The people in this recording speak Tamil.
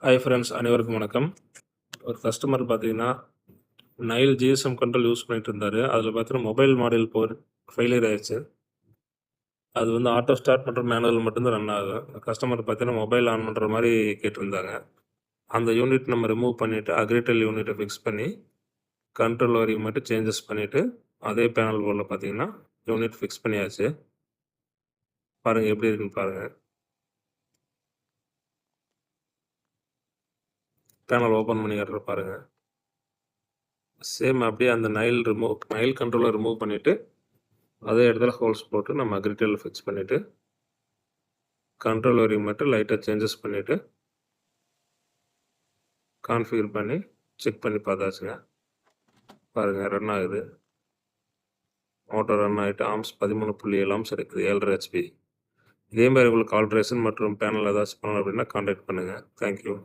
ஹாய் ஃப்ரெண்ட்ஸ், அனைவருக்கும் வணக்கம். ஒரு கஸ்டமர் பார்த்தீங்கன்னா, நைல் ஜிஎஸ்எம் கண்ட்ரோல் யூஸ் பண்ணிட்டு இருந்தாரு. அதில பார்த்தீங்கன்னா, மொபைல் மாடல் ஃபெயிலியர் ஆயிருச்சு. அது வந்து ஆட்டோ ஸ்டார்ட் மற்றும் மேனுவல் மட்டும் தான் ரன் ஆகும். கஸ்டமர் பார்த்தீங்கன்னா, மொபைல் ஆன் பண்ற மாரி கேட்டிருந்தாங்க. அந்த யூனிட் நம்ம ரிமூவ் பண்ணிட்டு, அக்ரிடெல் யூனிட்ட ஃபிக்ஸ் பண்ணி, கண்ட்ரோல் வரையும் மட்டும் சேஞ்சஸ் பண்ணிட்டு, அதே பேனல் போர்ட்ல பார்த்தீங்கன்னா, யூனிட் ஃபிக்ஸ் பண்ணியாச்சு. பாருங்க எப்படி இருக்குன்னு பாருங்க. பேனல் ஓப்பன் பண்ணி காட்டுறேன் பாருங்க. சேம் அப்படியே அந்த நைல் கண்ட்ரோல ரிமூவ் பண்ணிட்டு, அதே இடத்துல ஹோல்ஸ் போட்டு நம்ம அக்ரிடெல்ல ஃபிக்ஸ் பண்ணிட்டு, கண்ட்ரோல் வரையும் மட்டும் லைட்டா சேஞ்சஸ் பண்ணிட்டு, கான்ஃபிகர் பண்ணி செக் பண்ணி பார்த்தாச்சுங்க. பாருங்க ரன் ஆகுது. மோட்டார் ரன் ஆயிட்டு ஆர்ம்ஸ் 13.7 ஆர்ம்ஸ் இருக்குது. 7.5 ஹெச்பி. இதே மாரி உங்களுக்கு ஆல்ட்ரேஷன் மற்றும் பேனல் ஏதாச்சும் பண்ணணும் அப்படின்னா கான்டாக்ட் பண்ணுங்க. Thank you.